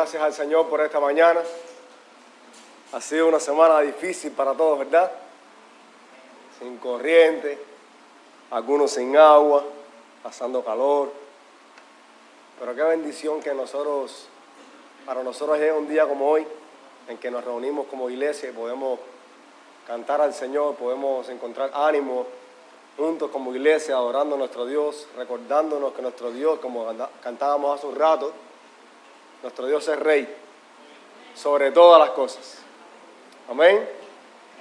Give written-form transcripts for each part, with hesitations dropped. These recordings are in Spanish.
gracias al Señor por esta mañana. Ha sido una semana difícil para todos, ¿verdad? Sin corriente, algunos sin agua, pasando calor. Pero qué bendición que para nosotros es un día como hoy, en que nos reunimos como iglesia y podemos cantar al Señor, podemos encontrar ánimo juntos como iglesia, adorando a nuestro Dios, recordándonos que nuestro Dios, como cantábamos hace un rato, nuestro Dios es Rey sobre todas las cosas. Amén.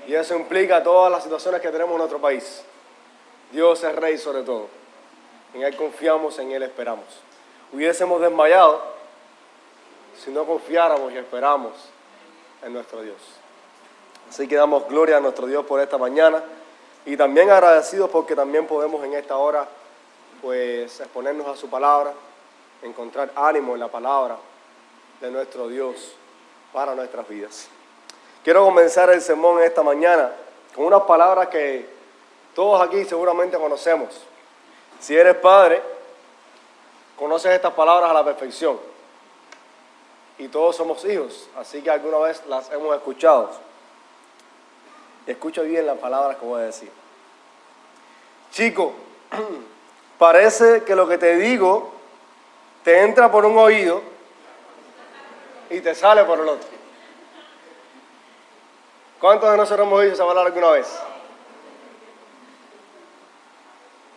Y eso implica todas las situaciones que tenemos en nuestro país. Dios es Rey sobre todo. En Él confiamos, en Él esperamos. Hubiésemos desmayado si no confiáramos y esperamos en nuestro Dios. Así que damos gloria a nuestro Dios por esta mañana y también agradecidos porque también podemos en esta hora pues exponernos a su palabra, encontrar ánimo en la palabra de nuestro Dios para nuestras vidas. Quiero comenzar el sermón en esta mañana con unas palabras que todos aquí seguramente conocemos. Si eres padre, conoces estas palabras a la perfección. Y todos somos hijos, así que alguna vez las hemos escuchado. Y escucha bien las palabras que voy a decir. Chico, parece que lo que te digo te entra por un oído y te sale por el otro. ¿Cuántos de nosotros hemos dicho esa palabra alguna vez?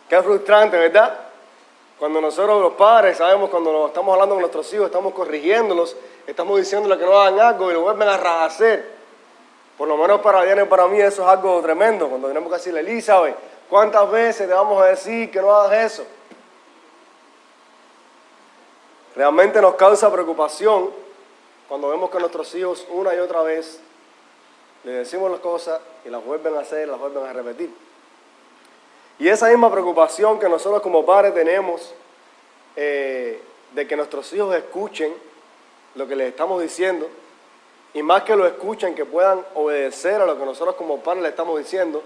Qué frustrante, ¿verdad? Cuando nosotros los padres sabemos, cuando nos estamos hablando con nuestros hijos, estamos corrigiéndolos, estamos diciéndoles que no hagan algo y lo vuelven a hacer. Por lo menos para Diana y para mí eso es algo tremendo. Cuando tenemos que decirle, Elizabeth, ¿cuántas veces te vamos a decir que no hagas eso? Realmente nos causa preocupación cuando vemos que nuestros hijos una y otra vez le decimos las cosas y las vuelven a hacer, las vuelven a repetir. Y esa misma preocupación que nosotros como padres tenemos de que nuestros hijos escuchen lo que les estamos diciendo, y más que lo escuchen, que puedan obedecer a lo que nosotros como padres les estamos diciendo,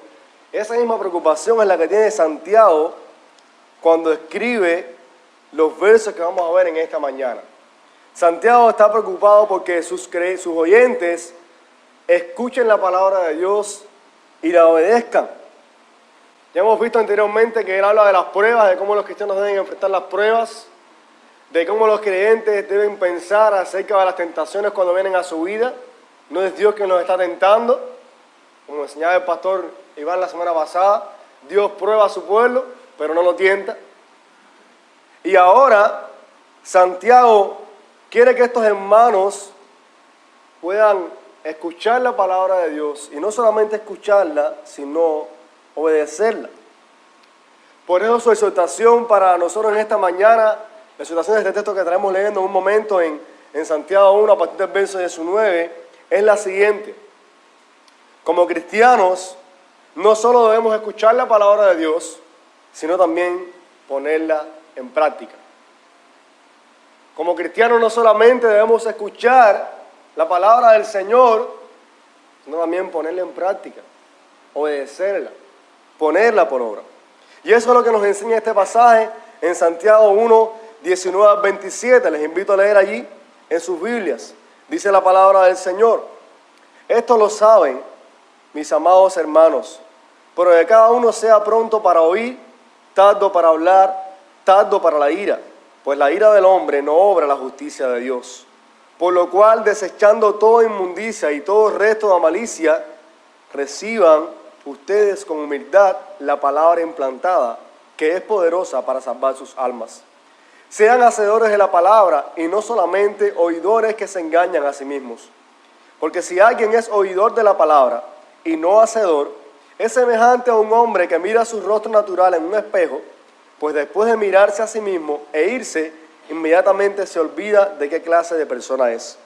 esa misma preocupación es la que tiene Santiago cuando escribe los versos que vamos a ver en esta mañana. Santiago está preocupado porque sus oyentes escuchen la palabra de Dios y la obedezcan. Ya hemos visto anteriormente que él habla de las pruebas, de cómo los cristianos deben enfrentar las pruebas, de cómo los creyentes deben pensar acerca de las tentaciones cuando vienen a su vida. No es Dios quien nos está tentando, como enseñaba el pastor Iván la semana pasada, Dios prueba a su pueblo, pero no lo tienta. Y ahora Santiago quiere que estos hermanos puedan escuchar la palabra de Dios, y no solamente escucharla, sino obedecerla. Por eso su exhortación para nosotros en esta mañana, la exhortación de este texto que estaremos leyendo en un momento en Santiago 1, a partir del verso 19, es la siguiente. Como cristianos, no solo debemos escuchar la palabra de Dios, sino también ponerla en práctica. Como cristianos no solamente debemos escuchar la palabra del Señor, sino también ponerla en práctica, obedecerla, ponerla por obra. Y eso es lo que nos enseña este pasaje en Santiago 1, 19 al 27. Les invito a leer allí en sus Biblias. Dice la palabra del Señor. Esto lo saben, mis amados hermanos, pero que cada uno sea pronto para oír, tardo para hablar, tardo para la ira, pues la ira del hombre no obra la justicia de Dios. Por lo cual, desechando toda inmundicia y todo resto de malicia, reciban ustedes con humildad la palabra implantada, que es poderosa para salvar sus almas. Sean hacedores de la palabra y no solamente oidores que se engañan a sí mismos. Porque si alguien es oidor de la palabra y no hacedor, es semejante a un hombre que mira su rostro natural en un espejo, pues después de mirarse a sí mismo e irse, inmediatamente se olvida de qué clase de persona es.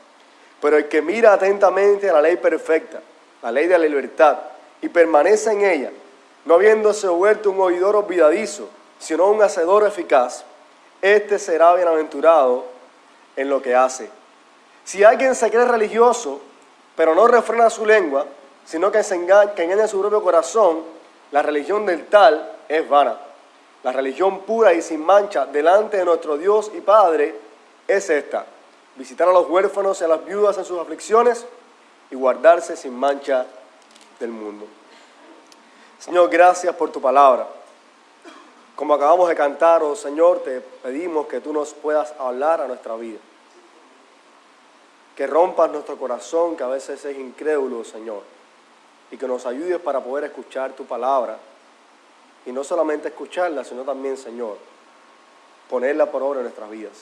Pero el que mira atentamente a la ley perfecta, la ley de la libertad, y permanece en ella, no habiéndose vuelto un oidor olvidadizo, sino un hacedor eficaz, este será bienaventurado en lo que hace. Si alguien se cree religioso, pero no refrena su lengua, sino que engaña su propio corazón, la religión del tal es vana. La religión pura y sin mancha delante de nuestro Dios y Padre es esta: visitar a los huérfanos y a las viudas en sus aflicciones y guardarse sin mancha del mundo. Señor, gracias por tu palabra. Como acabamos de cantar, oh Señor, te pedimos que tú nos puedas hablar a nuestra vida. Que rompas nuestro corazón, que a veces es incrédulo, Señor. Y que nos ayudes para poder escuchar tu palabra. Y no solamente escucharla, sino también, Señor, ponerla por obra en nuestras vidas.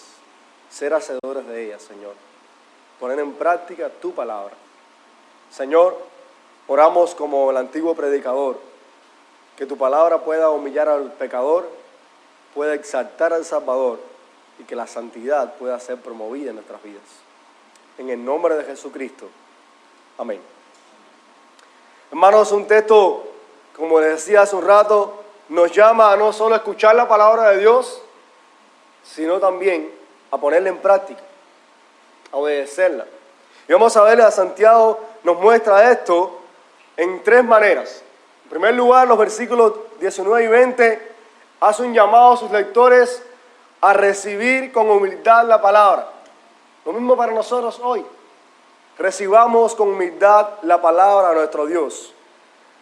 Ser hacedores de ella, Señor. Poner en práctica tu palabra. Señor, oramos como el antiguo predicador, que tu palabra pueda humillar al pecador, pueda exaltar al Salvador y que la santidad pueda ser promovida en nuestras vidas. En el nombre de Jesucristo. Amén. Hermanos, un texto, como les decía hace un rato, nos llama a no solo escuchar la palabra de Dios, sino también a ponerla en práctica, a obedecerla. Y vamos a ver, a Santiago nos muestra esto en tres maneras. En primer lugar, los versículos 19 y 20 hace un llamado a sus lectores a recibir con humildad la palabra. Lo mismo para nosotros hoy. Recibamos con humildad la palabra de nuestro Dios.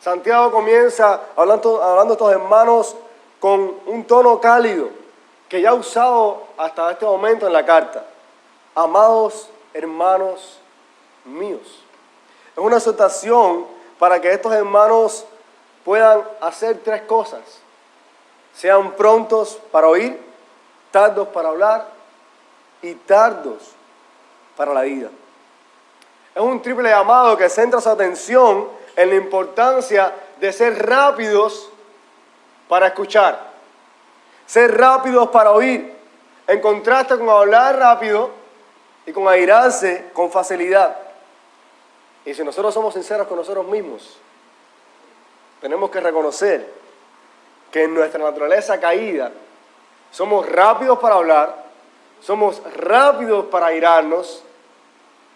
Santiago comienza hablando a estos hermanos con un tono cálido que ya ha usado hasta este momento en la carta. Amados hermanos míos. Es una exhortación para que estos hermanos puedan hacer tres cosas. Sean prontos para oír, tardos para hablar y tardos para la ira. Es un triple llamado que centra su atención en la importancia de ser rápidos para escuchar, ser rápidos para oír, en contraste con hablar rápido y con airarse con facilidad. Y si nosotros somos sinceros con nosotros mismos, tenemos que reconocer que en nuestra naturaleza caída somos rápidos para hablar, somos rápidos para airarnos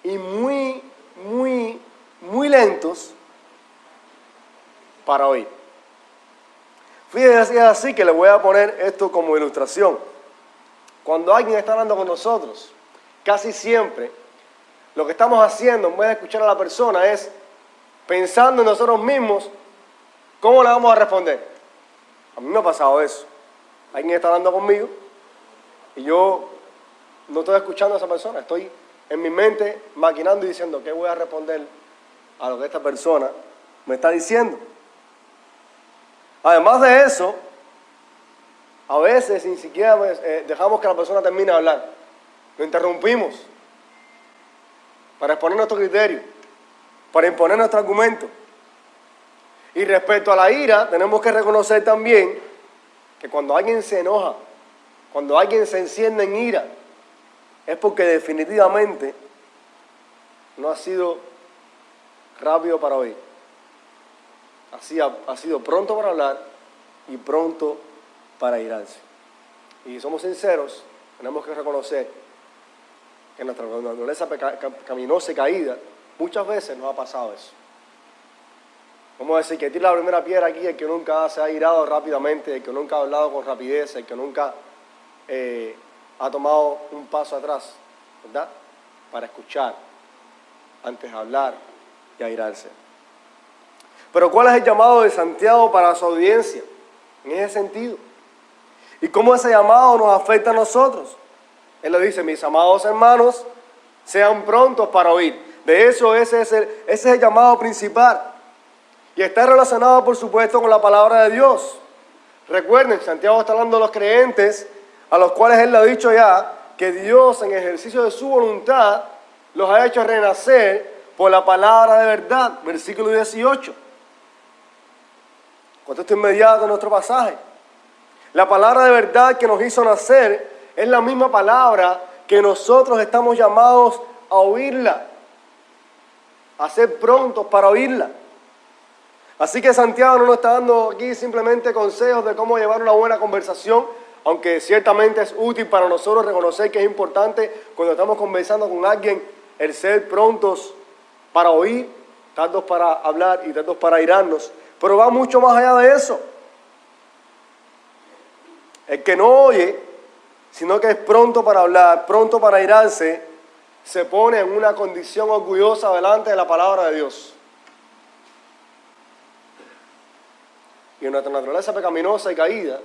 y muy lentos para oír. Fíjense, así que les voy a poner esto como ilustración. Cuando alguien está hablando con nosotros, casi siempre lo que estamos haciendo en vez de escuchar a la persona es pensando en nosotros mismos cómo le vamos a responder. A mí me ha pasado eso. Alguien está hablando conmigo y yo no estoy escuchando a esa persona, estoy en mi mente maquinando y diciendo qué voy a responder a lo que esta persona me está diciendo. Además de eso, a veces ni siquiera dejamos que la persona termine de hablar. Lo interrumpimos para exponer nuestro criterio, para imponer nuestro argumento. Y respecto a la ira, tenemos que reconocer también que cuando alguien se enoja, cuando alguien se enciende en ira, es porque definitivamente no ha sido rápido para oír. Ha sido pronto para hablar y pronto para irarse. Y si somos sinceros, tenemos que reconocer que en nuestra naturaleza pecaminosa y caída, muchas veces nos ha pasado eso. Vamos a decir que tira la primera piedra aquí el que nunca se ha irado rápidamente, el que nunca ha hablado con rapidez, el que nunca ha tomado un paso atrás, ¿verdad? Para escuchar antes de hablar y airarse. Pero ¿cuál es el llamado de Santiago para su audiencia en ese sentido? ¿Y cómo ese llamado nos afecta a nosotros? Él le dice, mis amados hermanos, sean prontos para oír. De eso ese es el llamado principal. Y está relacionado, por supuesto, con la palabra de Dios. Recuerden, Santiago está hablando de los creyentes, a los cuales él le ha dicho ya que Dios, en ejercicio de su voluntad, los ha hecho renacer por la palabra de verdad. Versículo 18. Contexto inmediato de nuestro pasaje. La palabra de verdad que nos hizo nacer es la misma palabra que nosotros estamos llamados a oírla, a ser prontos para oírla. Así que Santiago no nos está dando aquí simplemente consejos de cómo llevar una buena conversación, aunque ciertamente es útil para nosotros reconocer que es importante cuando estamos conversando con alguien el ser prontos para oír, tardos para hablar y tardos para airarnos. Pero va mucho más allá de eso. El que no oye, sino que es pronto para hablar, pronto para airarse, se pone en una condición orgullosa delante de la palabra de Dios. Y en nuestra naturaleza pecaminosa y caída,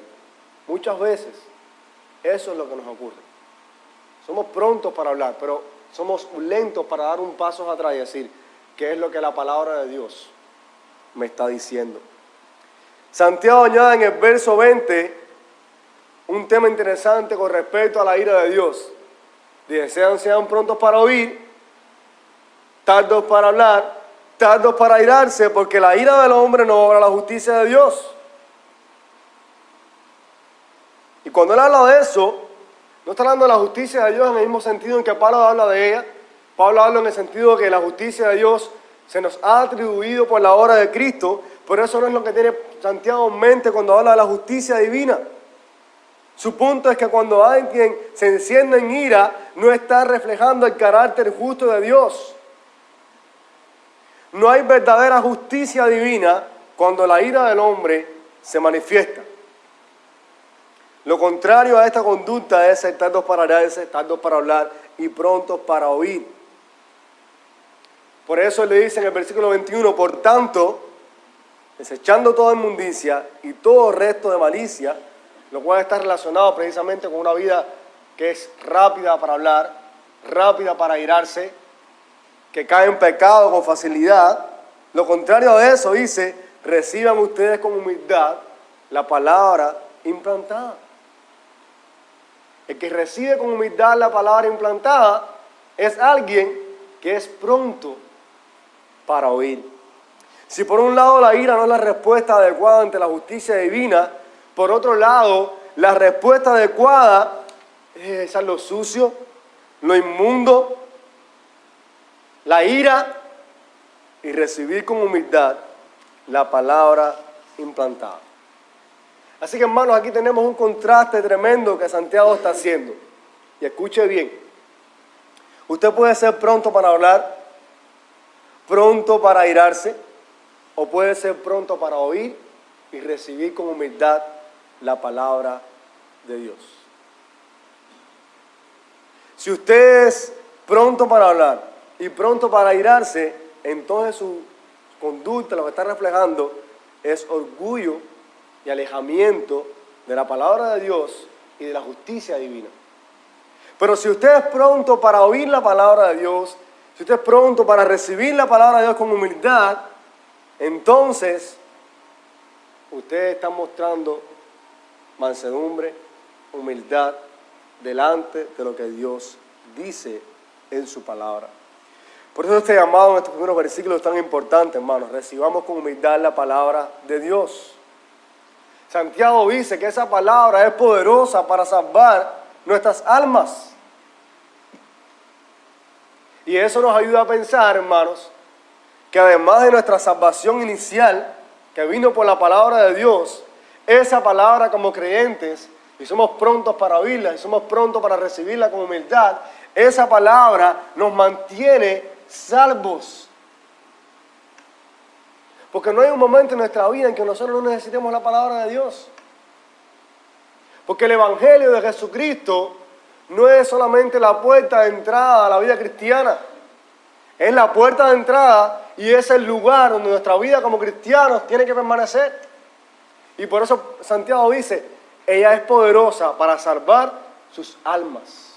muchas veces eso es lo que nos ocurre. Somos prontos para hablar, pero somos lentos para dar un paso atrás y decir, ¿qué es lo que la palabra de Dios me está diciendo? Santiago añade en el verso 20 un tema interesante con respecto a la ira de Dios. Dice, sean prontos para oír, tardos para hablar, tardos para irarse, porque la ira del hombre no obra la justicia de Dios. Y cuando él habla de eso, no está hablando de la justicia de Dios en el mismo sentido en que Pablo habla de ella. Pablo habla en el sentido de que la justicia de Dios se nos ha atribuido por la obra de Cristo, pero eso no es lo que tiene Santiago en mente cuando habla de la justicia divina. Su punto es que cuando alguien se enciende en ira, no está reflejando el carácter justo de Dios. No hay verdadera justicia divina cuando la ira del hombre se manifiesta. Lo contrario a esta conducta es ser tardos para irarse, tardos para hablar y prontos para oír. Por eso él le dice en el versículo 21, por tanto, desechando toda inmundicia y todo resto de malicia, lo cual está relacionado precisamente con una vida que es rápida para hablar, rápida para irarse, que cae en pecado con facilidad. Lo contrario de eso dice, reciban ustedes con humildad la palabra implantada. El que recibe con humildad la palabra implantada es alguien que es pronto para oír. Si por un lado la ira no es la respuesta adecuada ante la justicia divina, por otro lado, la respuesta adecuada es echar lo sucio, lo inmundo, la ira y recibir con humildad la palabra implantada. Así que hermanos, aquí tenemos un contraste tremendo que Santiago está haciendo. Y escuche bien, usted puede ser pronto para hablar, pronto para irarse, o puede ser pronto para oír y recibir con humildad la palabra de Dios. Si usted es pronto para hablar y pronto para irarse, entonces su conducta, lo que está reflejando, es orgullo y alejamiento de la palabra de Dios y de la justicia divina. Pero si usted es pronto para oír la palabra de Dios, si usted es pronto para recibir la palabra de Dios con humildad, entonces usted está mostrando mansedumbre, humildad, delante de lo que Dios dice en su palabra. Por eso este llamado en estos primeros versículos es tan importante, hermanos. Recibamos con humildad la palabra de Dios. Santiago dice que esa palabra es poderosa para salvar nuestras almas. Y eso nos ayuda a pensar, hermanos, que además de nuestra salvación inicial, que vino por la palabra de Dios, esa palabra como creyentes, y somos prontos para oírla, y somos prontos para recibirla con humildad, esa palabra nos mantiene salvos. Porque no hay un momento en nuestra vida en que nosotros no necesitemos la palabra de Dios. Porque el Evangelio de Jesucristo no es solamente la puerta de entrada a la vida cristiana. Es la puerta de entrada y es el lugar donde nuestra vida como cristianos tiene que permanecer. Y por eso Santiago dice, ella es poderosa para salvar sus almas.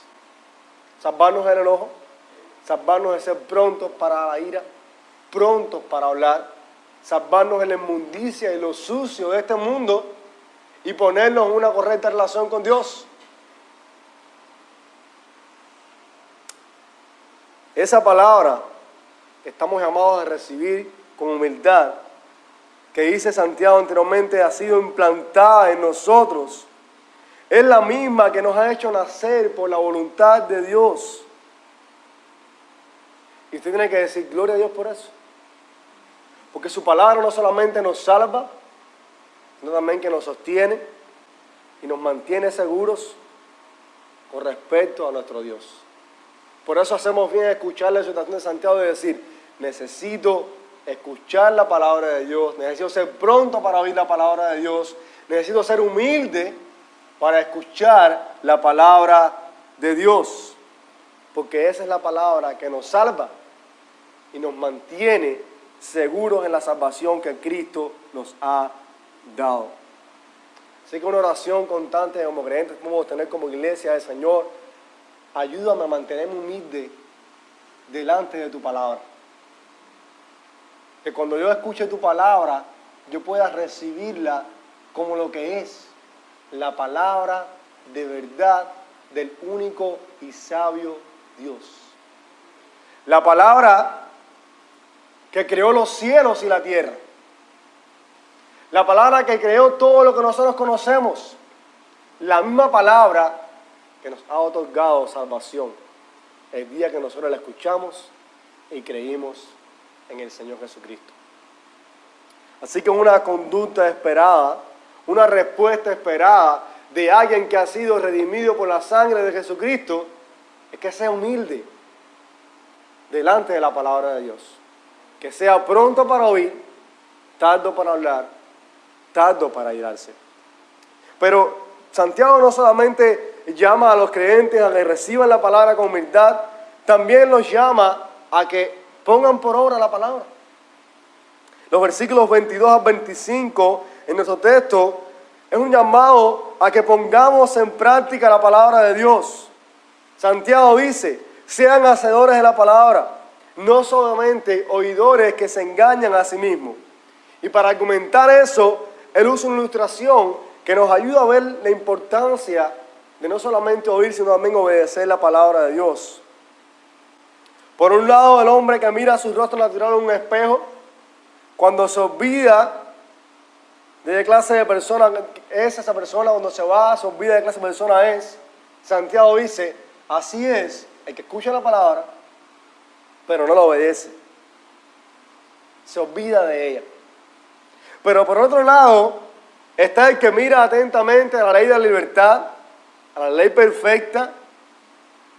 Salvarnos del enojo, salvarnos de ser prontos para la ira, prontos para hablar, salvarnos de la inmundicia y lo sucio de este mundo y ponernos en una correcta relación con Dios. Esa palabra que estamos llamados a recibir con humildad, que dice Santiago anteriormente, ha sido implantada en nosotros, es la misma que nos ha hecho nacer por la voluntad de Dios. Y usted tiene que decir, gloria a Dios por eso. Porque su palabra no solamente nos salva, sino también que nos sostiene y nos mantiene seguros con respecto a nuestro Dios. Por eso hacemos bien escuchar la exhortación de Santiago de decir, necesito escuchar la palabra de Dios, necesito ser pronto para oír la palabra de Dios, necesito ser humilde para escuchar la palabra de Dios. porque esa es la palabra que nos salva y nos mantiene seguros en la salvación que Cristo nos ha dado. Así que una oración constante como creyentes podemos tener como iglesia del Señor: ayúdame a mantenerme humilde delante de tu palabra. Que cuando yo escuche tu palabra, yo pueda recibirla como lo que es, la palabra de verdad del único y sabio Dios. La palabra que creó los cielos y la tierra. La palabra que creó todo lo que nosotros conocemos. La misma palabra que nos ha otorgado salvación el día que nosotros la escuchamos y creímos en el Señor Jesucristo. Así que una conducta esperada, una respuesta esperada de alguien que ha sido redimido por la sangre de Jesucristo, es que sea humilde delante de la palabra de Dios. Que sea pronto para oír, tardo para hablar, tardo para irarse. Pero Santiago no solamente llama a los creyentes a que reciban la palabra con humildad, también los llama a que pongan por obra la palabra. Los versículos 22 a 25 en nuestro texto es un llamado a que pongamos en práctica la palabra de Dios. Santiago dice: sean hacedores de la palabra, no solamente oidores que se engañan a sí mismos. Y para argumentar eso, él usa una ilustración que nos ayuda a ver la importancia de no solamente oír, sino también obedecer la palabra de Dios. Por un lado, el hombre que mira su rostro natural en un espejo, cuando se olvida de qué clase de persona es esa persona, cuando se va, se olvida de qué clase de persona es. Santiago dice: así es el que escucha la palabra, pero no la obedece. Se olvida de ella. Pero por otro lado, está el que mira atentamente a la ley de la libertad, a la ley perfecta.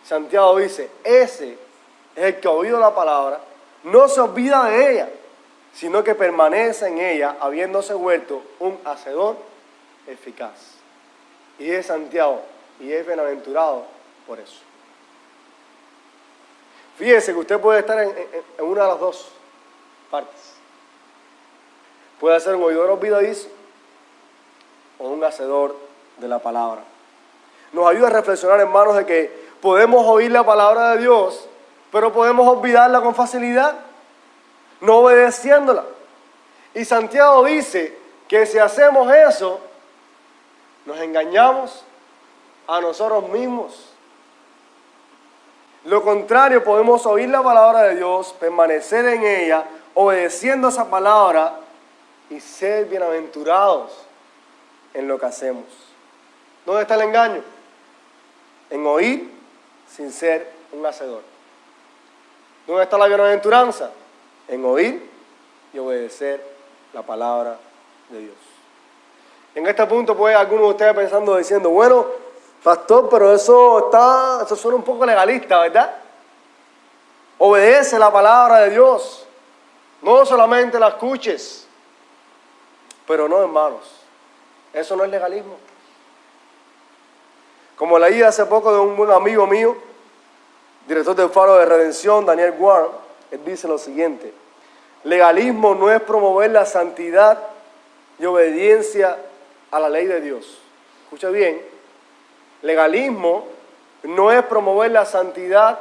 Santiago dice: ese es el que ha oído la palabra, no se olvida de ella, sino que permanece en ella, habiéndose vuelto un hacedor eficaz. Y es Santiago, y es bienaventurado por eso. Fíjese que usted puede estar en una de las dos partes. Puede ser un oidor olvidadizo o un hacedor de la palabra. Nos ayuda a reflexionar, hermanos, de que podemos oír la palabra de Dios, pero podemos olvidarla con facilidad, no obedeciéndola. Y Santiago dice que si hacemos eso, nos engañamos a nosotros mismos. Lo contrario, podemos oír la palabra de Dios, permanecer en ella, obedeciendo esa palabra y ser bienaventurados en lo que hacemos. ¿Dónde está el engaño? En oír sin ser un hacedor. ¿Dónde está la bienaventuranza? En oír y obedecer la palabra de Dios. En este punto puede alguno de ustedes pensando, diciendo: bueno, pastor, pero eso suena un poco legalista, ¿verdad? Obedece la palabra de Dios, no solamente la escuches. Pero no, hermanos, eso no es legalismo. Como leí hace poco de un buen amigo mío, director del Faro de Redención, Daniel Warren, él dice lo siguiente: legalismo no es promover la santidad y obediencia a la ley de Dios. Escucha bien, legalismo no es promover la santidad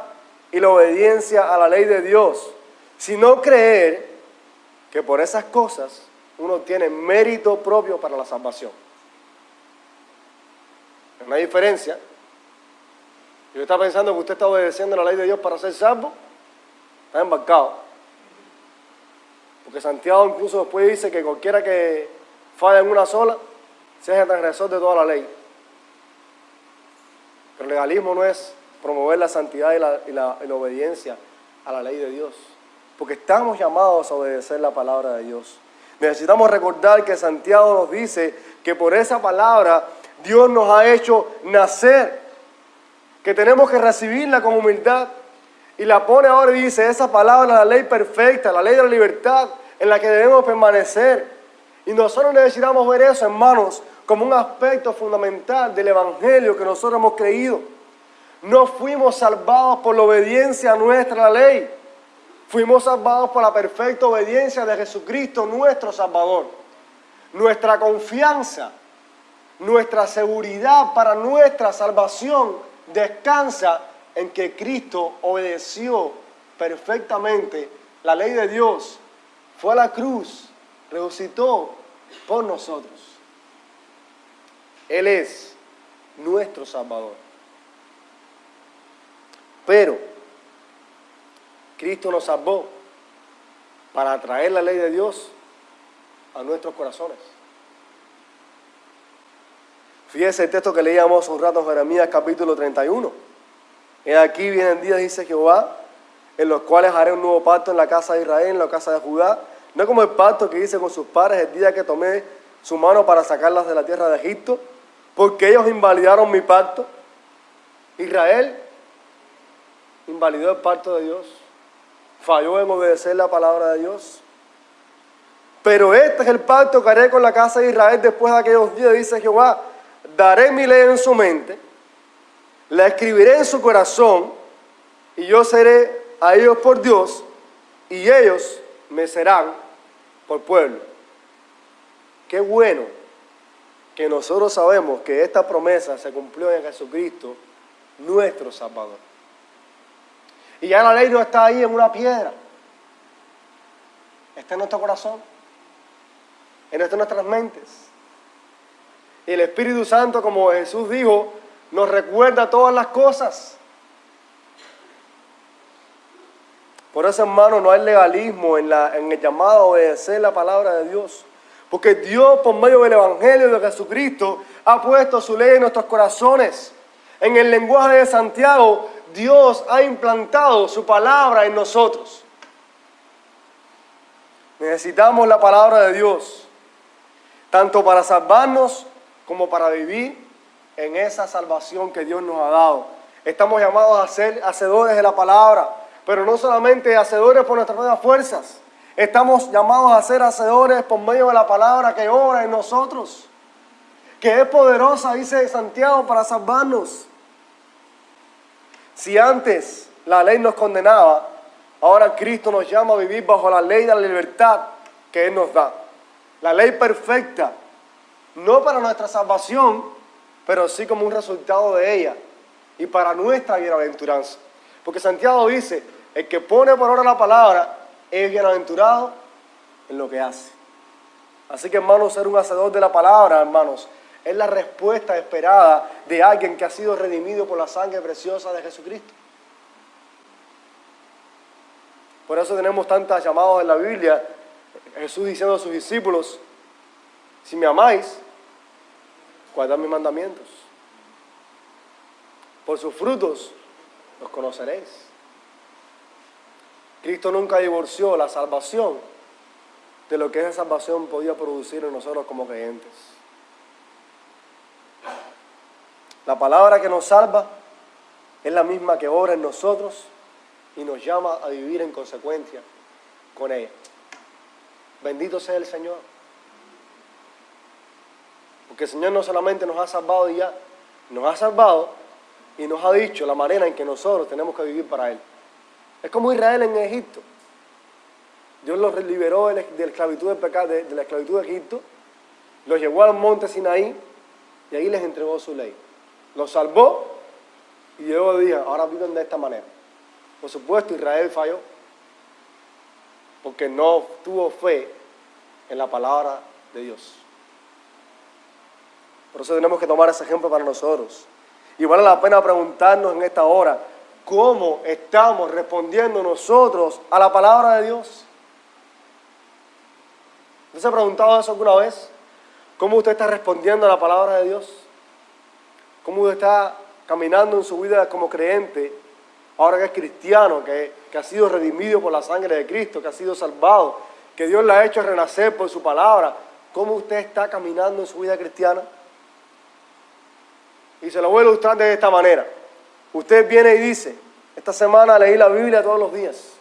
y la obediencia a la ley de Dios, sino creer que por esas cosas uno tiene mérito propio para la salvación. Es una diferencia. Si usted está pensando que usted está obedeciendo la ley de Dios para ser salvo, está embarcado. Porque Santiago incluso después dice que cualquiera que falla en una sola, sea el transgresor de toda la ley. Pero el legalismo no es promover la santidad y la obediencia a la ley de Dios. Porque estamos llamados a obedecer la palabra de Dios. Necesitamos recordar que Santiago nos dice que por esa palabra Dios nos ha hecho nacer, que tenemos que recibirla con humildad. Y la pone ahora y dice: esa palabra es la ley perfecta, la ley de la libertad en la que debemos permanecer. Y nosotros necesitamos ver eso, hermanos, como un aspecto fundamental del evangelio que nosotros hemos creído. No fuimos salvados por la obediencia a nuestra ley. Fuimos salvados por la perfecta obediencia de Jesucristo, nuestro Salvador. Nuestra confianza, nuestra seguridad para nuestra salvación descansa en que Cristo obedeció perfectamente la ley de Dios, fue a la cruz, resucitó por nosotros. Él es nuestro Salvador. Pero Cristo nos salvó para traer la ley de Dios a nuestros corazones. Fíjese el texto que leíamos un rato en Jeremías capítulo 31. He aquí vienen días, dice Jehová, en los cuales haré un nuevo pacto en la casa de Israel, en la casa de Judá, no como el pacto que hice con sus padres el día que tomé su mano para sacarlas de la tierra de Egipto, porque ellos invalidaron mi pacto. Israel invalidó el pacto de Dios, falló en obedecer la palabra de Dios. Pero este es el pacto que haré con la casa de Israel después de aquellos días, dice Jehová. Daré mi ley en su mente, la escribiré en su corazón, y yo seré a ellos por Dios, y ellos me serán por pueblo. Qué bueno que nosotros sabemos que esta promesa se cumplió en Jesucristo, nuestro Salvador. Y ya la ley no está ahí en una piedra, está en nuestro corazón, está en nuestras mentes. Y el Espíritu Santo, como Jesús dijo, nos recuerda todas las cosas. Por eso, hermano, no hay legalismo en el llamado a obedecer la palabra de Dios. Porque Dios, por medio del Evangelio de Jesucristo, ha puesto su ley en nuestros corazones. En el lenguaje de Santiago, Dios ha implantado su palabra en nosotros. Necesitamos la palabra de Dios, tanto para salvarnos como para vivir en esa salvación que Dios nos ha dado. Estamos llamados a ser hacedores de la palabra, pero no solamente hacedores por nuestras propias fuerzas. Estamos llamados a ser hacedores por medio de la palabra que obra en nosotros, que es poderosa, dice Santiago, para salvarnos. Si antes la ley nos condenaba, ahora Cristo nos llama a vivir bajo la ley de la libertad que Él nos da. La ley perfecta, no para nuestra salvación, pero sí como un resultado de ella y para nuestra bienaventuranza. Porque Santiago dice, el que pone por obra la palabra es bienaventurado en lo que hace. Así que, hermanos, ser un hacedor de la palabra, hermanos, es la respuesta esperada de alguien que ha sido redimido por la sangre preciosa de Jesucristo. Por eso tenemos tantos llamados en la Biblia. Jesús diciendo a sus discípulos, si me amáis, guardad mis mandamientos. Por sus frutos los conoceréis. Cristo nunca divorció la salvación de lo que esa salvación podía producir en nosotros como creyentes. La palabra que nos salva es la misma que obra en nosotros y nos llama a vivir en consecuencia con ella. Bendito sea el Señor. Porque el Señor no solamente nos ha salvado y ya, nos ha salvado y nos ha dicho la manera en que nosotros tenemos que vivir para Él. Es como Israel en Egipto. Dios los liberó de la esclavitud del pecado, de la esclavitud de Egipto, los llevó al monte Sinaí y ahí les entregó su ley. Los salvó y luego dijo, ahora viven de esta manera. Por supuesto, Israel falló porque no tuvo fe en la palabra de Dios. Por eso tenemos que tomar ese ejemplo para nosotros. Y vale la pena preguntarnos en esta hora, ¿cómo estamos respondiendo nosotros a la palabra de Dios? ¿Usted se ha preguntado eso alguna vez? ¿Cómo usted está respondiendo a la palabra de Dios? ¿Cómo usted está caminando en su vida como creyente, ahora que es cristiano, que ha sido redimido por la sangre de Cristo, que ha sido salvado, que Dios le ha hecho renacer por su palabra? ¿Cómo usted está caminando en su vida cristiana? Y se lo voy a ilustrar de esta manera. Usted viene y dice, esta semana leí la Biblia todos los días.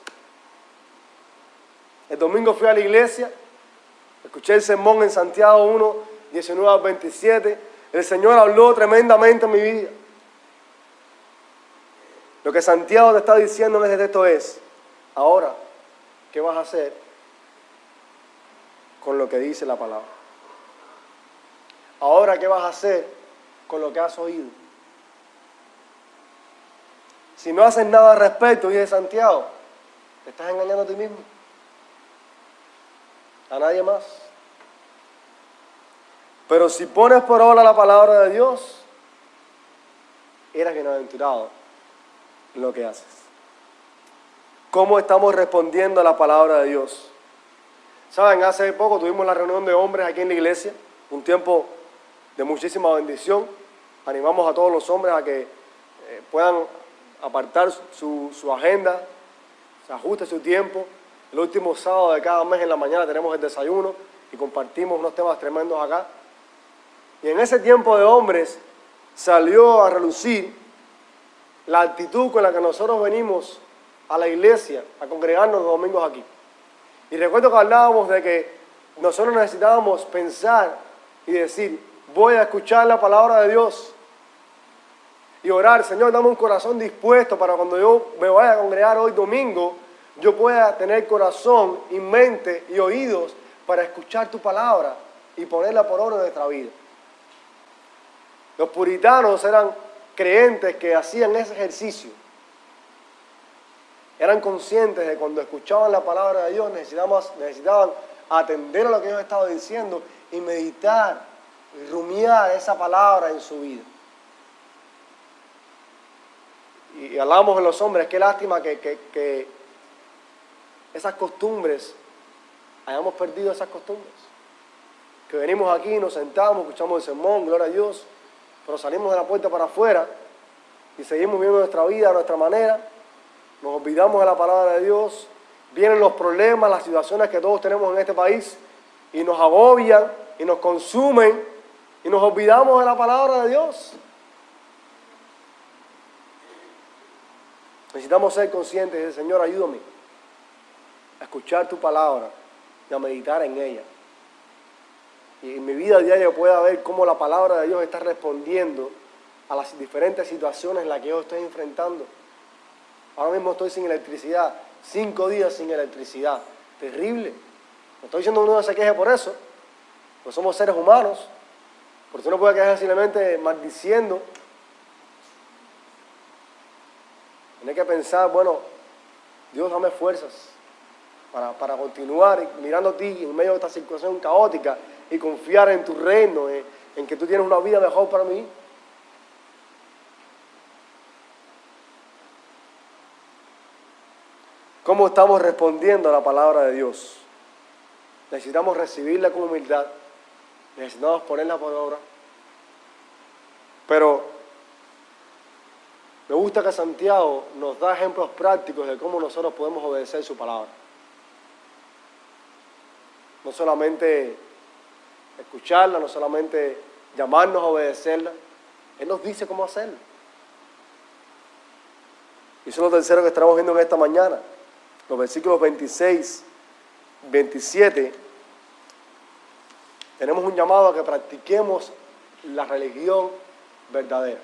El domingo fui a la iglesia, escuché el sermón en Santiago 1, 19 al 27. El Señor habló tremendamente en mi vida. Lo que Santiago te está diciendo en este texto es, ahora, ¿qué vas a hacer con lo que dice la palabra? Ahora, ¿qué vas a hacer con lo que has oído? Si no haces nada al respecto, dice Santiago, te estás engañando a ti mismo, a nadie más. Pero si pones por obra la palabra de Dios, eres bienaventurado en lo que haces. ¿Cómo estamos respondiendo a la palabra de Dios? Saben, hace poco tuvimos la reunión de hombres aquí en la iglesia, un tiempo de muchísima bendición. Animamos a todos los hombres a que puedan apartar su agenda, se ajuste su tiempo. El último sábado de cada mes en la mañana tenemos el desayuno y compartimos unos temas tremendos acá. Y en ese tiempo de hombres salió a relucir la actitud con la que nosotros venimos a la iglesia, a congregarnos los domingos aquí. Y recuerdo que hablábamos de que nosotros necesitábamos pensar y decir, voy a escuchar la palabra de Dios y orar, Señor, dame un corazón dispuesto para cuando yo me vaya a congregar hoy domingo, yo pueda tener corazón y mente y oídos para escuchar tu palabra y ponerla por obra en nuestra vida. Los puritanos eran creyentes que hacían ese ejercicio. Eran conscientes de que cuando escuchaban la palabra de Dios necesitaban atender a lo que Dios estaba diciendo y meditar y rumiar esa palabra en su vida. Y hablamos en los hombres, qué lástima que esas costumbres, hayamos perdido esas costumbres. Que venimos aquí, nos sentamos, escuchamos el sermón, gloria a Dios, pero salimos de la puerta para afuera y seguimos viviendo nuestra vida a nuestra manera, nos olvidamos de la palabra de Dios, vienen los problemas, las situaciones que todos tenemos en este país y nos agobian y nos consumen y nos olvidamos de la palabra de Dios. Necesitamos ser conscientes de, Señor, ayúdame a escuchar tu palabra y a meditar en ella. Y en mi vida diaria pueda ver cómo la palabra de Dios está respondiendo a las diferentes situaciones en las que yo estoy enfrentando. Ahora mismo estoy sin electricidad, 5 días sin electricidad. Terrible. No estoy diciendo que uno se queje por eso, pues somos seres humanos. Porque uno no puede quejar simplemente maldiciendo. Tiene que pensar, bueno, Dios, dame fuerzas para continuar mirando a ti en medio de esta situación caótica y confiar en tu reino, en que tú tienes una vida mejor para mí. ¿Cómo estamos respondiendo a la palabra de Dios? Necesitamos recibirla con humildad, necesitamos ponerla por obra. Pero me gusta que Santiago nos da ejemplos prácticos de cómo nosotros podemos obedecer su palabra. No solamente escucharla, no solamente llamarnos a obedecerla, Él nos dice cómo hacerlo. Y eso es lo tercero que estaremos viendo en esta mañana. Los versículos 26, 27, tenemos un llamado a que practiquemos la religión verdadera.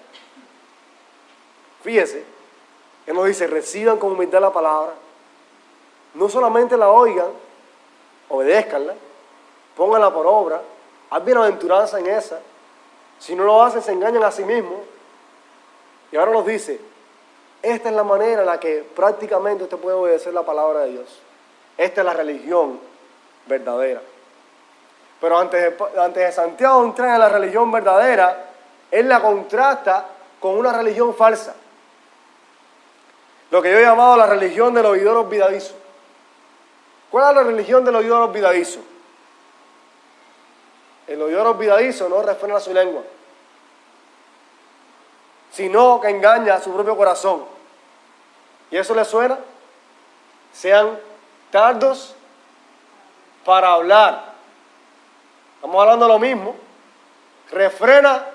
Fíjese, Él nos dice, reciban con humildad la palabra, no solamente la oigan, obedézcanla, pónganla por obra, haz bienaventuranza en esa. Si no lo hacen, se engañan a sí mismos. Y ahora nos dice, esta es la manera en la que prácticamente usted puede obedecer la palabra de Dios. Esta es la religión verdadera. Pero antes de Santiago entrar en la religión verdadera, Él la contrasta con una religión falsa. Lo que yo he llamado la religión del oidor olvidadizo. ¿Cuál es la religión del oidor olvidadizo? El oidor olvidadizo no refrena su lengua, sino que engaña a su propio corazón. ¿Y eso le suena? Sean tardos para hablar. Estamos hablando de lo mismo. Refrena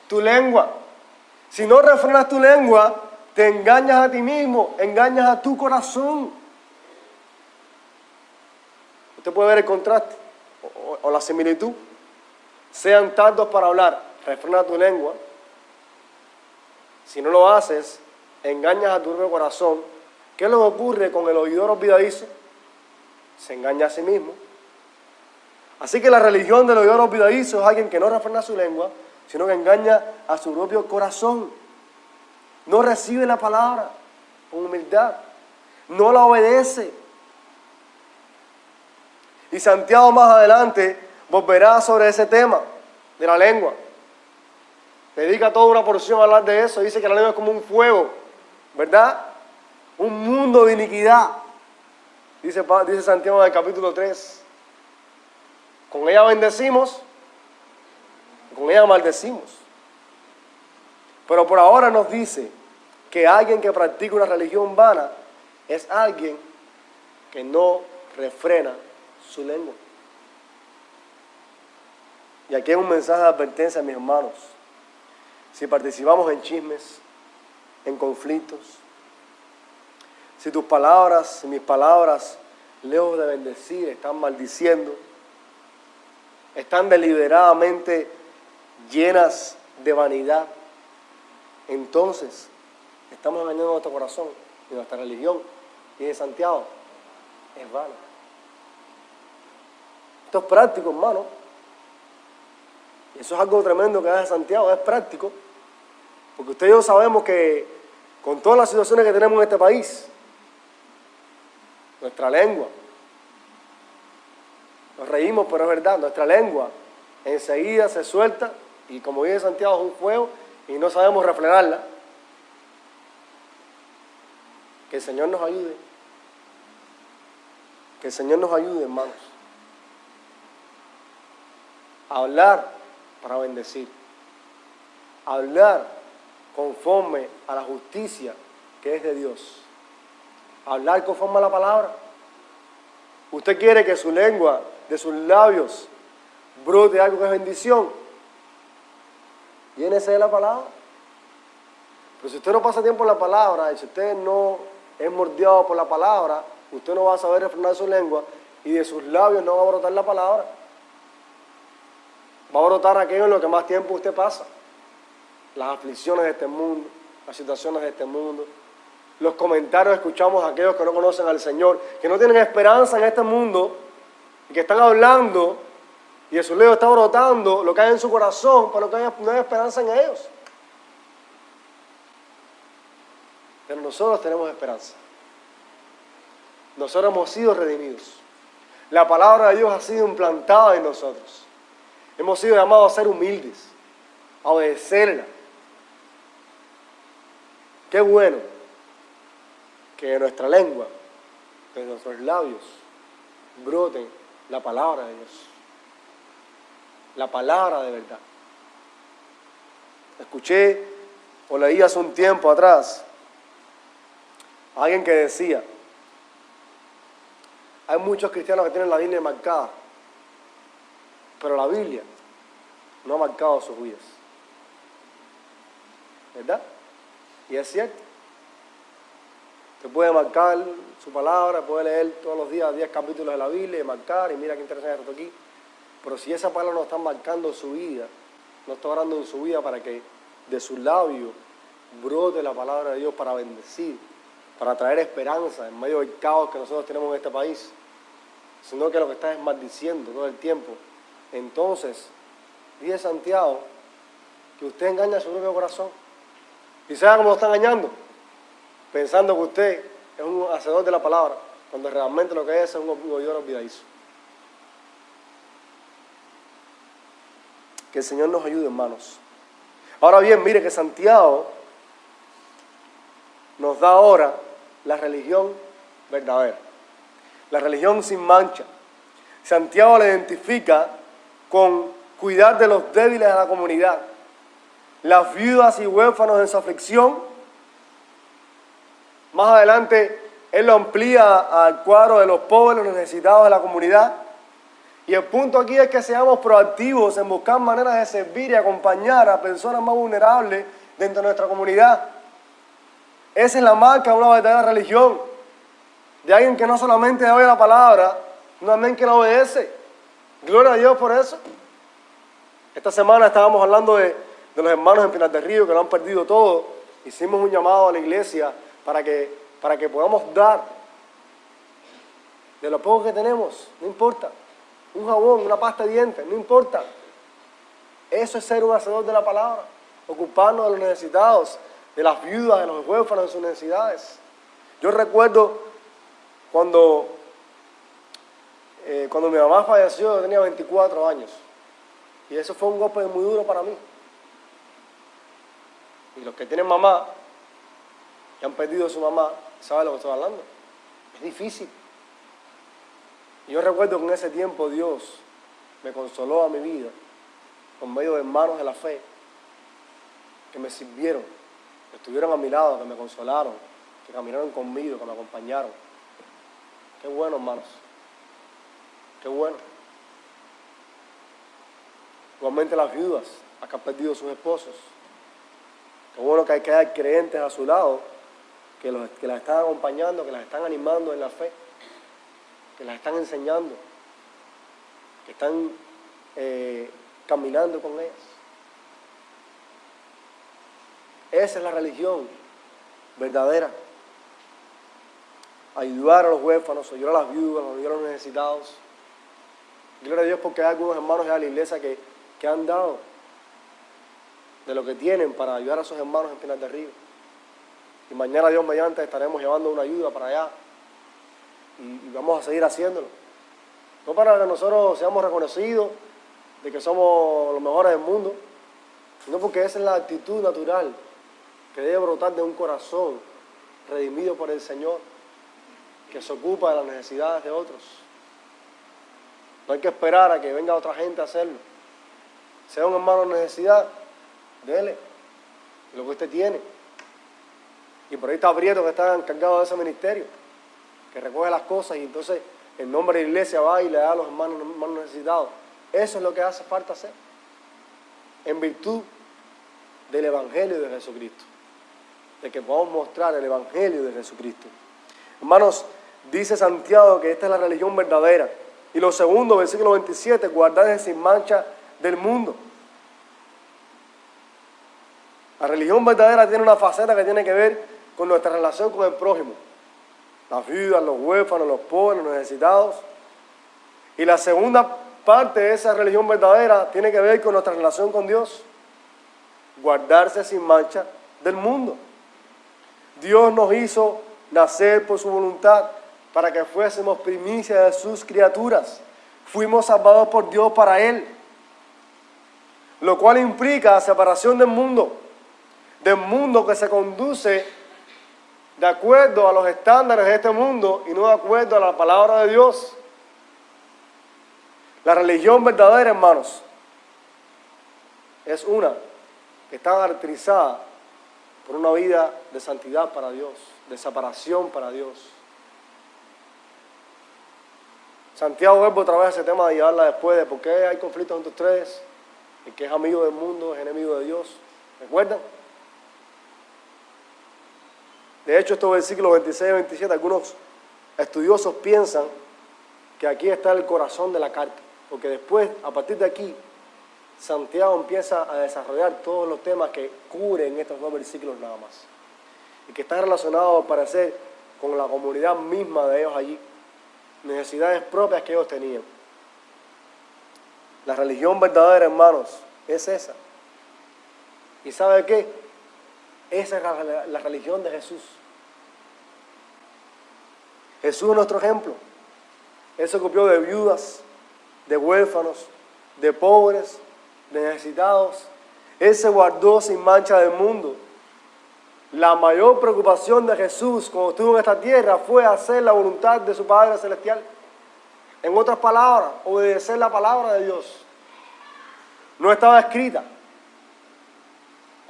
tu lengua. Si no refrenas tu lengua, te engañas a ti mismo, engañas a tu corazón. Usted puede ver el contraste o la similitud. Sean tardos para hablar, refrena tu lengua. Si no lo haces, engañas a tu propio corazón, ¿qué es lo que ocurre con el oidor olvidadizo? Se engaña a sí mismo. Así que la religión del oidor olvidadizo es alguien que no refrena su lengua, sino que engaña a su propio corazón. No recibe la palabra con humildad, no la obedece. Y Santiago más adelante volverá sobre ese tema de la lengua. Dedica toda una porción a hablar de eso. Dice que la lengua es como un fuego, ¿verdad? Un mundo de iniquidad. Dice Santiago en el capítulo 3. Con ella bendecimos, con ella maldecimos. Pero por ahora nos dice que alguien que practica una religión vana es alguien que no refrena su lengua. Y aquí hay un mensaje de advertencia, mis hermanos. Si participamos en chismes, en conflictos, si tus palabras, si mis palabras, lejos de bendecir, están maldiciendo, están deliberadamente llenas de vanidad, entonces estamos engañando nuestro corazón y nuestra religión. Y de Santiago es vana. Esto es práctico, hermano. Y eso es algo tremendo que hace Santiago, es práctico. Porque usted y yo sabemos que con todas las situaciones que tenemos en este país, nuestra lengua, nos reímos, pero es verdad, nuestra lengua enseguida se suelta y como dice Santiago es un fuego y no sabemos refrenarla. Que el Señor nos ayude. Que el Señor nos ayude, hermanos. A hablar para bendecir. A hablar conforme a la justicia que es de Dios. A hablar conforme a la palabra. Usted quiere que su lengua, de sus labios, brote algo que es bendición. Llénese de la palabra. Pero si usted no pasa tiempo en la palabra y si usted no es mordiado por la palabra, usted no va a saber refrenar su lengua y de sus labios no va a brotar la palabra. Va a brotar aquello en lo que más tiempo usted pasa. Las aflicciones de este mundo, las situaciones de este mundo, los comentarios que escuchamos a aquellos que no conocen al Señor, que no tienen esperanza en este mundo y que están hablando y de su lengua está brotando lo que hay en su corazón, pero que no hay esperanza en ellos. Pero nosotros tenemos esperanza. Nosotros hemos sido redimidos. La palabra de Dios ha sido implantada en nosotros. Hemos sido llamados a ser humildes, a obedecerla. Qué bueno que de nuestra lengua, de nuestros labios, broten la palabra de Dios. La palabra de verdad. Escuché o leí hace un tiempo atrás a alguien que decía, hay muchos cristianos que tienen la Biblia marcada, pero la Biblia no ha marcado sus vidas. ¿Verdad? Y es cierto. Usted puede marcar su palabra, puede leer todos los días 10 capítulos de la Biblia y marcar, y mira qué interesante esto aquí. Pero si esa palabra no está marcando su vida, no está orando en su vida para que de sus labios brote la palabra de Dios para bendecir, para traer esperanza en medio del caos que nosotros tenemos en este país, sino que lo que está es maldiciendo todo el tiempo. Entonces, dice Santiago que usted engaña a su propio corazón. ¿Y sabe cómo lo está engañando? Pensando que usted es un hacedor de la palabra, cuando realmente lo que es un oidor olvidadizo. Que el Señor nos ayude, hermanos. Ahora bien, mire que Santiago nos da ahora la religión verdadera, la religión sin mancha. Santiago la identifica con cuidar de los débiles de la comunidad, las viudas y huérfanos en su aflicción. Más adelante, él lo amplía al cuadro de los pobres, los necesitados de la comunidad. Y el punto aquí es que seamos proactivos en buscar maneras de servir y acompañar a personas más vulnerables dentro de nuestra comunidad. Esa es la marca de una verdadera religión, de alguien que no solamente oye la palabra, no también que la obedece. Gloria a Dios por eso. Esta semana estábamos hablando de los hermanos en Pinar del Río que lo han perdido todo Hicimos un llamado a la iglesia para que podamos dar de lo poco que tenemos, no importa. Un jabón, una pasta de dientes, no importa. Eso es ser un hacedor de la palabra. Ocuparnos de los necesitados, de las viudas, de los huérfanos en sus necesidades. Yo recuerdo cuando mi mamá falleció, yo tenía 24 años. Y eso fue un golpe muy duro para mí. Y los que tienen mamá, que han perdido a su mamá, saben de lo que estoy hablando. Es difícil. Y yo recuerdo que en ese tiempo Dios me consoló a mi vida por medio de hermanos de la fe que me sirvieron, que estuvieron a mi lado, que me consolaron, que caminaron conmigo, que me acompañaron. Qué bueno, hermanos. Qué bueno. Igualmente las viudas, las que han perdido a sus esposos. Qué bueno que hay que dar creyentes a su lado, que las están acompañando, que las están animando en la fe, que las están enseñando, que están caminando con ellas. Esa es la religión verdadera. Ayudar a los huérfanos, ayudar a las viudas, ayudar a los necesitados. Gloria a Dios porque hay algunos hermanos de la iglesia que han dado de lo que tienen para ayudar a sus hermanos en Pinar del Río. Y mañana, Dios mediante, estaremos llevando una ayuda para allá. Y vamos a seguir haciéndolo. No para que nosotros seamos reconocidos de que somos los mejores del mundo, sino porque esa es la actitud natural que debe brotar de un corazón redimido por el Señor, que se ocupa de las necesidades de otros. No hay que esperar a que venga otra gente a hacerlo. Sea un hermano en necesidad, dele lo que usted tiene. Y por ahí está Prieto, que está encargado de ese ministerio, que recoge las cosas y entonces en nombre de la iglesia va y le da a los hermanos necesitados. Eso es lo que hace falta hacer, en virtud del Evangelio de Jesucristo, de que podamos mostrar el Evangelio de Jesucristo. Hermanos, dice Santiago que esta es la religión verdadera. Y lo segundo, versículo 27, guardarse sin mancha del mundo. La religión verdadera tiene una faceta que tiene que ver con nuestra relación con el prójimo. Las viudas, los huérfanos, los pobres, los necesitados. Y la segunda parte de esa religión verdadera tiene que ver con nuestra relación con Dios. Guardarse sin mancha del mundo. Dios nos hizo nacer por su voluntad para que fuésemos primicia de sus criaturas. Fuimos salvados por Dios para Él. Lo cual implica separación del mundo que se conduce de acuerdo a los estándares de este mundo y no de acuerdo a la palabra de Dios. La religión verdadera, hermanos, es una que está caracterizada por una vida de santidad para Dios, de separación para Dios. Santiago vuelve otra vez a ese tema de llevarla después de por qué hay conflictos entre ustedes, el que es amigo del mundo es enemigo de Dios. ¿Recuerdan? De hecho, estos versículos 26 y 27, algunos estudiosos piensan que aquí está el corazón de la carta, porque después, a partir de aquí, Santiago empieza a desarrollar todos los temas que cubren estos dos versículos nada más, y que están relacionados, al parecer, con la comunidad misma de ellos allí, necesidades propias que ellos tenían. La religión verdadera, hermanos, es esa. ¿Y sabe qué? Esa es la religión de Jesús. Jesús es nuestro ejemplo. Él se ocupó de viudas, de huérfanos, de pobres, de necesitados. Él se guardó sin mancha del mundo. La mayor preocupación de Jesús cuando estuvo en esta tierra fue hacer la voluntad de su Padre Celestial. En otras palabras, obedecer la palabra de Dios. No estaba escrita.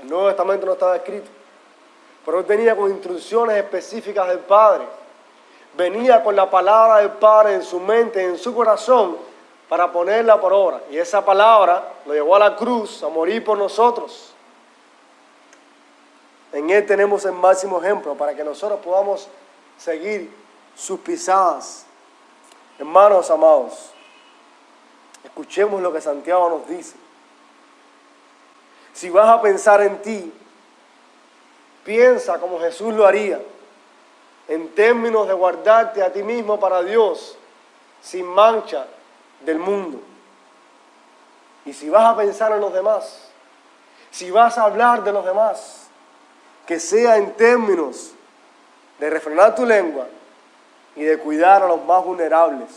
El Nuevo Testamento no estaba escrito. Pero él venía con instrucciones específicas del Padre. Venía con la palabra del Padre en su mente, en su corazón, para ponerla por obra. Y esa palabra lo llevó a la cruz, a morir por nosotros. En Él tenemos el máximo ejemplo para que nosotros podamos seguir sus pisadas. Hermanos amados, escuchemos lo que Santiago nos dice. Si vas a pensar en ti, Piensa como Jesús lo haría, en términos de guardarte a ti mismo para Dios, sin mancha del mundo. Y si vas a pensar en los demás, si vas a hablar de los demás, que sea en términos de refrenar tu lengua y de cuidar a los más vulnerables.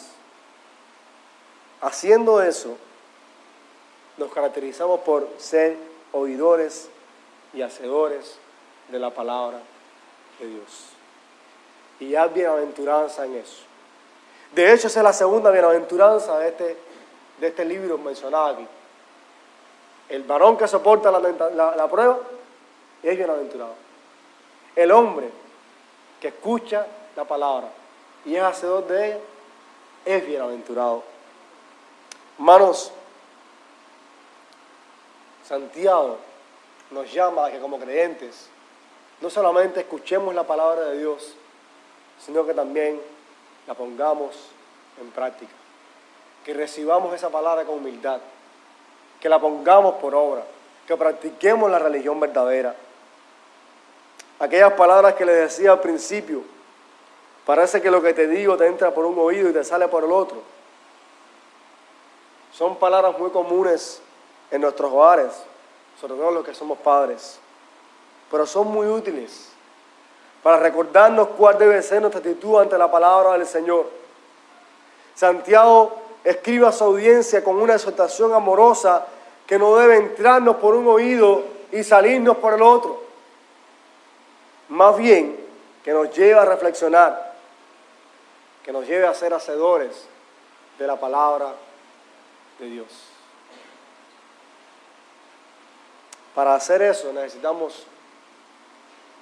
Haciendo eso, nos caracterizamos por ser oidores y hacedores de la palabra de Dios. Y hay bienaventuranza en eso. De hecho, esa es la segunda bienaventuranza de este libro mencionado aquí. El varón que soporta la prueba es bienaventurado. El hombre que escucha la palabra y es hacedor de ella es bienaventurado. Hermanos, Santiago nos llama a que como creyentes no solamente escuchemos la palabra de Dios, sino que también la pongamos en práctica. Que recibamos esa palabra con humildad, que la pongamos por obra, que practiquemos la religión verdadera. Aquellas palabras que les decía al principio, parece que lo que te digo te entra por un oído y te sale por el otro. Son palabras muy comunes en nuestros hogares, sobre todo los que somos padres, pero son muy útiles para recordarnos cuál debe ser nuestra actitud ante la palabra del Señor. Santiago escribe a su audiencia con una exhortación amorosa que no debe entrarnos por un oído y salirnos por el otro. Más bien, que nos lleve a reflexionar, que nos lleve a ser hacedores de la palabra de Dios. Para hacer eso necesitamos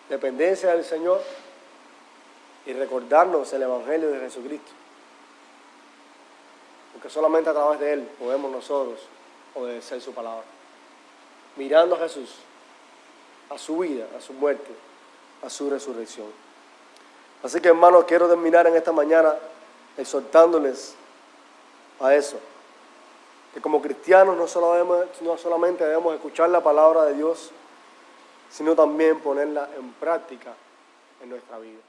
dependencia del Señor y recordarnos el Evangelio de Jesucristo. Porque solamente a través de Él podemos nosotros obedecer su palabra. Mirando a Jesús, a su vida, a su muerte, a su resurrección. Así que, hermanos, quiero terminar en esta mañana exhortándoles a eso. Que como cristianos no solamente debemos escuchar la palabra de Dios, sino también ponerla en práctica en nuestra vida.